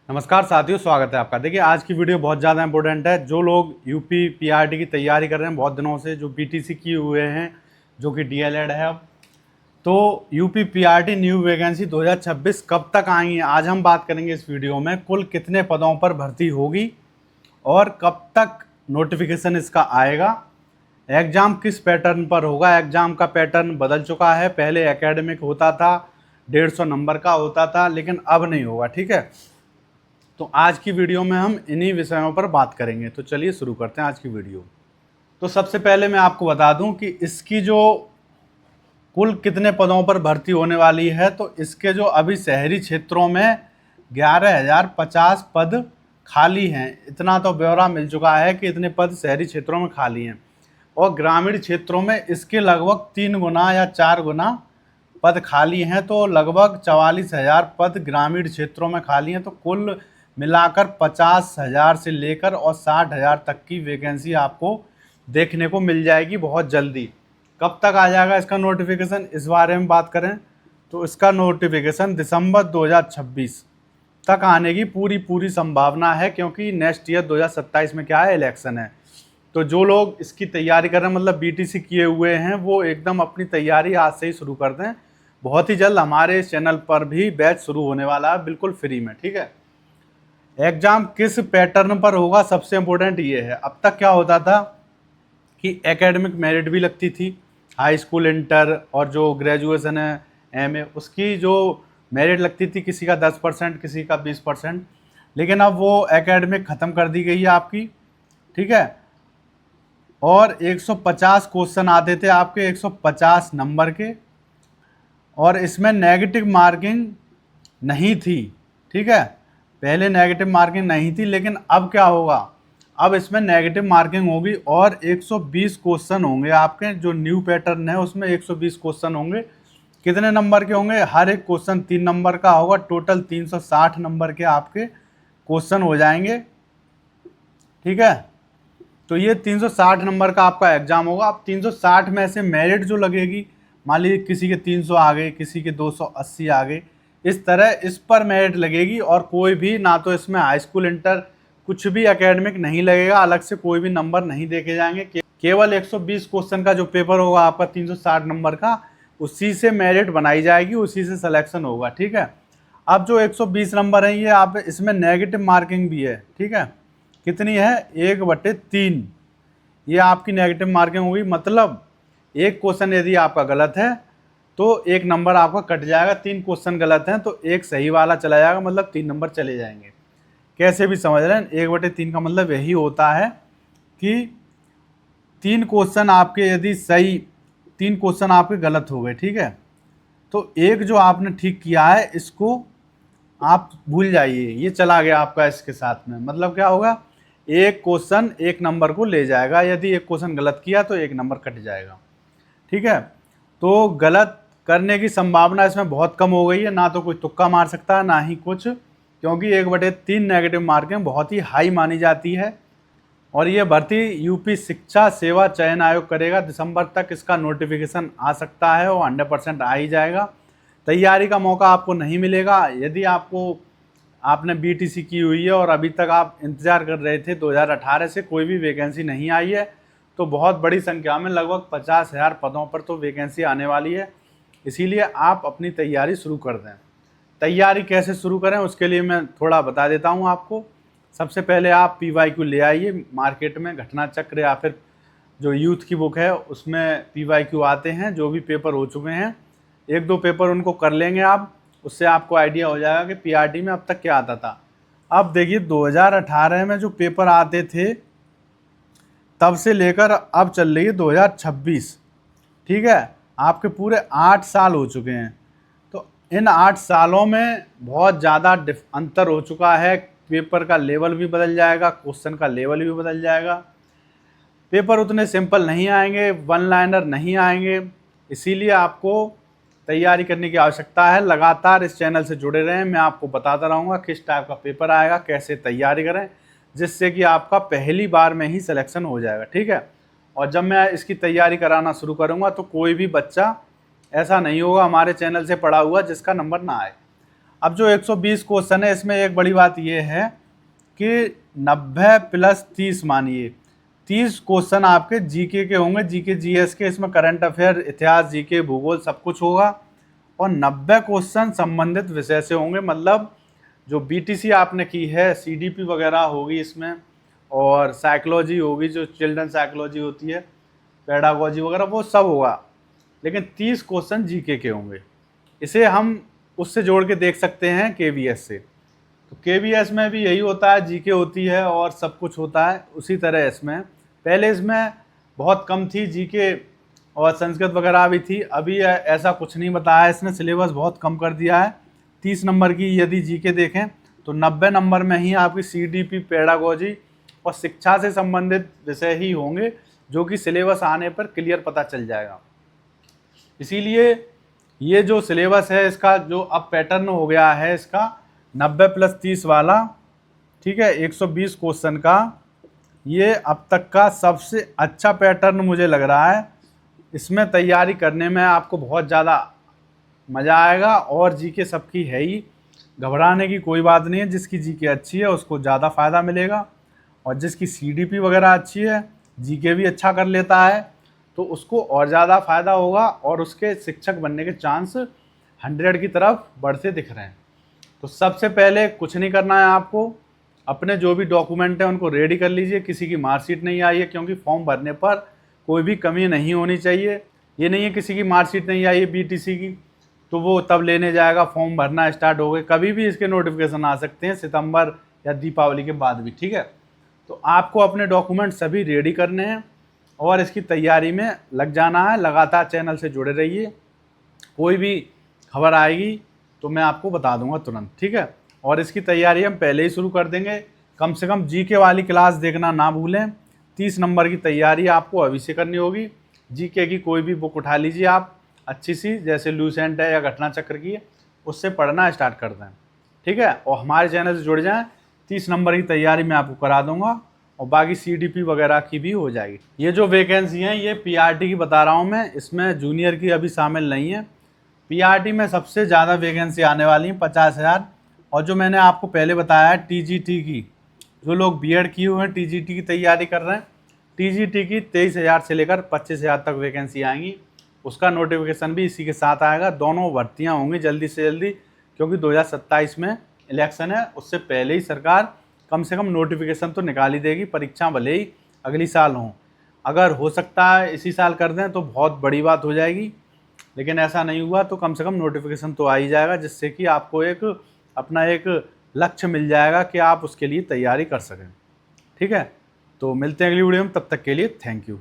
नमस्कार साथियों, स्वागत है आपका। देखिए, आज की वीडियो बहुत ज़्यादा इंपॉर्टेंट है। जो लोग यूपी पीआरटी की तैयारी कर रहे हैं बहुत दिनों से, जो बीटीसी किए हुए हैं, जो कि डीएलएड है अब, तो यूपी पीआरटी न्यू वैकेंसी 2026 कब तक आएंगी, आज हम बात करेंगे इस वीडियो में। कुल कितने पदों पर भर्ती होगी और कब तक नोटिफिकेशन इसका आएगा, एग्ज़ाम किस पैटर्न पर होगा। एग्ज़ाम का पैटर्न बदल चुका है। पहले एकेडमिक होता था, 150 नंबर का होता था, लेकिन अब नहीं होगा। ठीक है, तो आज की वीडियो में हम इन्हीं विषयों पर बात करेंगे। तो चलिए शुरू करते हैं आज की वीडियो। तो सबसे पहले मैं आपको बता दूं कि इसकी जो कुल कितने पदों पर भर्ती होने वाली है, तो इसके जो अभी शहरी क्षेत्रों में 11,050 पद खाली हैं। इतना तो ब्यौरा मिल चुका है कि इतने पद शहरी क्षेत्रों में खाली हैं, और ग्रामीण क्षेत्रों में इसके लगभग 3 गुना या 4 गुना पद खाली हैं। तो लगभग 44,000 पद ग्रामीण क्षेत्रों में खाली हैं। तो कुल मिलाकर 50,000 से लेकर और 60,000 तक की वैकेंसी आपको देखने को मिल जाएगी बहुत जल्दी। कब तक आ जाएगा इसका नोटिफिकेशन, इस बारे में बात करें तो इसका नोटिफिकेशन दिसंबर 2026 तक आने की पूरी संभावना है, क्योंकि नेक्स्ट ईयर 2027 में क्या है, इलेक्शन है। तो जो लोग इसकी तैयारी कर रहे हैं, मतलब बीटीसी किए हुए हैं, वो एकदम अपनी तैयारी आज से ही शुरू कर दें। बहुत ही जल्द हमारे इस चैनल पर भी बैच शुरू होने वाला है, बिल्कुल फ्री में। ठीक है, एग्जाम किस पैटर्न पर होगा, सबसे इम्पोर्टेंट ये है। अब तक क्या होता था कि एकेडमिक मेरिट भी लगती थी, हाई स्कूल, इंटर और जो ग्रेजुएशन है, एमए, उसकी जो मेरिट लगती थी, किसी का 10%, किसी का 20%। लेकिन अब वो एकेडमिक ख़त्म कर दी गई है आपकी। ठीक है, और 150 क्वेश्चन आते थे आपके, 150 नंबर के, और इसमें नेगेटिव मार्किंग नहीं थी। ठीक है, पहले नेगेटिव मार्किंग नहीं थी, लेकिन अब क्या होगा, अब इसमें नेगेटिव मार्किंग होगी और 120 क्वेश्चन होंगे आपके। जो न्यू पैटर्न है उसमें 120 क्वेश्चन होंगे। कितने नंबर के होंगे, हर एक क्वेश्चन 3 नंबर का होगा। टोटल 360 नंबर के आपके क्वेश्चन हो जाएंगे। ठीक है, तो ये 360 नंबर का आपका एग्जाम होगा। अब 360 में से मेरिट जो लगेगी, मान लीजिए किसी के 300 आ गए, किसी के 280 आ गए, इस तरह इस पर मेरिट लगेगी। और कोई भी, ना तो इसमें हाई स्कूल, इंटर, कुछ भी एकेडमिक नहीं लगेगा, अलग से कोई भी नंबर नहीं देखे जाएंगे। केवल 120 क्वेश्चन का जो पेपर होगा आपका 360 नंबर का, उसी से मेरिट बनाई जाएगी, उसी से सिलेक्शन होगा। ठीक है, अब जो 120 नंबर है, ये आप इसमें नेगेटिव मार्किंग भी है। ठीक है, कितनी है, 1/3 ये आपकी नेगेटिव मार्किंग होगी। मतलब एक क्वेश्चन यदि आपका गलत है तो 1 नंबर आपका कट जाएगा। 3 क्वेश्चन गलत हैं तो एक सही वाला चला जाएगा, मतलब 3 नंबर चले जाएंगे। कैसे भी समझ रहे हैं, 1/3 का मतलब यही होता है कि 3 क्वेश्चन आपके यदि सही, 3 क्वेश्चन आपके गलत हो गए। ठीक है, तो एक जो आपने ठीक किया है, इसको आप भूल जाइए, ये चला गया आपका इसके साथ में। मतलब क्या होगा, एक क्वेश्चन 1 नंबर को ले जाएगा। यदि एक क्वेश्चन गलत किया तो 1 नंबर कट जाएगा। ठीक है, तो गलत करने की संभावना इसमें बहुत कम हो गई है। ना तो कोई तुक्का मार सकता है, ना ही कुछ, क्योंकि 1/3 नेगेटिव मार्किंग बहुत ही हाई मानी जाती है। और ये भर्ती यूपी शिक्षा सेवा चयन आयोग करेगा। दिसंबर तक इसका नोटिफिकेशन आ सकता है और 100% आ ही जाएगा। तैयारी का मौका आपको नहीं मिलेगा। यदि आपने बीटीसी की हुई है और अभी तक आप इंतज़ार कर रहे थे, 2018 से कोई भी वैकेंसी नहीं आई है, तो बहुत बड़ी संख्या में, लगभग 50,000 पदों पर तो वैकेंसी आने वाली है। इसीलिए आप अपनी तैयारी शुरू कर दें। तैयारी कैसे शुरू करें, उसके लिए मैं थोड़ा बता देता हूं आपको। सबसे पहले आप PYQ ले आइए मार्केट में, घटना चक्र या फिर जो यूथ की बुक है उसमें PYQ आते हैं, जो भी पेपर हो चुके हैं। 1-2 पेपर उनको कर लेंगे आप, उससे आपको आइडिया हो जाएगा कि पीआरटी में अब तक क्या आता था। अब देखिए, 2018 में जो पेपर आते थे, तब से लेकर अब चल रही है 2026। ठीक है, आपके पूरे 8 साल हो चुके हैं। तो इन 8 सालों में बहुत ज़्यादा अंतर हो चुका है। पेपर का लेवल भी बदल जाएगा, क्वेश्चन का लेवल भी बदल जाएगा। पेपर उतने सिंपल नहीं आएंगे, वन लाइनर नहीं आएंगे। इसीलिए आपको तैयारी करने की आवश्यकता है। लगातार इस चैनल से जुड़े रहें, मैं आपको बताता रहूँगा किस टाइप का पेपर आएगा, कैसे तैयारी करें, जिससे कि आपका पहली बार में ही सिलेक्शन हो जाएगा। ठीक है, और जब मैं इसकी तैयारी कराना शुरू करूँगा तो कोई भी बच्चा ऐसा नहीं होगा हमारे चैनल से पढ़ा हुआ जिसका नंबर ना आए। अब जो 120 क्वेश्चन है इसमें एक बड़ी बात ये है कि 90 प्लस 30 मानिए 30 क्वेश्चन आपके जीके के होंगे, जीके जीएस के। इसमें करंट अफेयर, इतिहास, जीके, भूगोल सब कुछ होगा। और 90 क्वेश्चन संबंधित विषय से होंगे, मतलब जो बीटीसी आपने की है, सीडीपी वगैरह होगी इसमें, और साइकोलॉजी होगी, जो चिल्ड्रन साइकोलॉजी होती है, पेडागोजी वगैरह, वो सब होगा। लेकिन 30 क्वेश्चन जीके के होंगे। इसे हम उससे जोड़ के देख सकते हैं केवीएस से। तो केवीएस में भी यही होता है, जीके होती है और सब कुछ होता है उसी तरह इसमें। पहले इसमें बहुत कम थी जीके और संस्कृत वगैरह भी थी, अभी ऐसा कुछ नहीं बताया इसने, सिलेबस बहुत कम कर दिया है। 30 नंबर की यदि जीके देखें तो 90 नंबर में ही आपकी सीडीपी, पेडागोजी और शिक्षा से संबंधित विषय ही होंगे, जो कि सिलेबस आने पर क्लियर पता चल जाएगा। इसीलिए ये जो सिलेबस है इसका जो अब पैटर्न हो गया है इसका 90 प्लस 30 वाला, ठीक है, 120 क्वेश्चन का, ये अब तक का सबसे अच्छा पैटर्न मुझे लग रहा है। इसमें तैयारी करने में आपको बहुत ज़्यादा मज़ा आएगा। और जीके सबकी है ही, घबराने की कोई बात नहीं है। जिसकी जीके अच्छी है उसको ज़्यादा फ़ायदा मिलेगा, और जिसकी सीडीपी वगैरह अच्छी है, जीके भी अच्छा कर लेता है, तो उसको और ज़्यादा फ़ायदा होगा और उसके शिक्षक बनने के चांस 100 की तरफ बढ़ते दिख रहे हैं। तो सबसे पहले कुछ नहीं करना है आपको, अपने जो भी डॉक्यूमेंट हैं उनको रेडी कर लीजिए। किसी की मार्कशीट नहीं आई है, क्योंकि फॉर्म भरने पर कोई भी कमी नहीं होनी चाहिए। ये नहीं है किसी की मार्कशीट नहीं आई है बीटीसी की तो वो तब लेने जाएगा, फॉर्म भरना स्टार्ट हो गए। कभी भी इसके नोटिफिकेशन आ सकते हैं, सितंबर या दीपावली के बाद भी, ठीक है। तो आपको अपने डॉक्यूमेंट सभी रेडी करने हैं और इसकी तैयारी में लग जाना है। लगातार चैनल से जुड़े रहिए, कोई भी खबर आएगी तो मैं आपको बता दूंगा तुरंत, ठीक है। और इसकी तैयारी हम पहले ही शुरू कर देंगे। कम से कम जीके वाली क्लास देखना ना भूलें। 30 नंबर की तैयारी आपको अभी से करनी होगी। जीके की कोई भी बुक उठा लीजिए आप अच्छी सी, जैसे लूसेंट है या घटना चक्र की है, उससे पढ़ना स्टार्ट कर दें, ठीक है। और हमारे चैनल से जुड़ जाएं। 30 नंबर की तैयारी मैं आपको करा दूंगा और बाकी सीडीपी वगैरह की भी हो जाएगी। ये जो वैकेंसी हैं ये पीआरटी की बता रहा हूँ मैं, इसमें जूनियर की अभी शामिल नहीं है। पीआरटी में सबसे ज़्यादा वैकेंसी आने वाली है 50,000। और जो मैंने आपको पहले बताया है टीजीटी की, जो लोग बीएड किए हुए हैं टीजीटी की तैयारी कर रहे हैं, टीजीटी की 23,000 से लेकर 25,000 तक वैकेंसी आएंगी। उसका नोटिफिकेशन भी इसी के साथ आएगा। दोनों भर्तियां होंगी जल्दी से जल्दी, क्योंकि 2027 में इलेक्शन है, उससे पहले ही सरकार कम से कम नोटिफिकेशन तो निकाल ही देगी। परीक्षा भले ही अगली साल हो, अगर हो सकता है इसी साल कर दें तो बहुत बड़ी बात हो जाएगी, लेकिन ऐसा नहीं हुआ तो कम से कम नोटिफिकेशन तो आ ही जाएगा, जिससे कि आपको एक अपना एक लक्ष्य मिल जाएगा कि आप उसके लिए तैयारी कर सकें, ठीक है। तो मिलते हैं अगली वीडियो में, तब तक के लिए थैंक यू।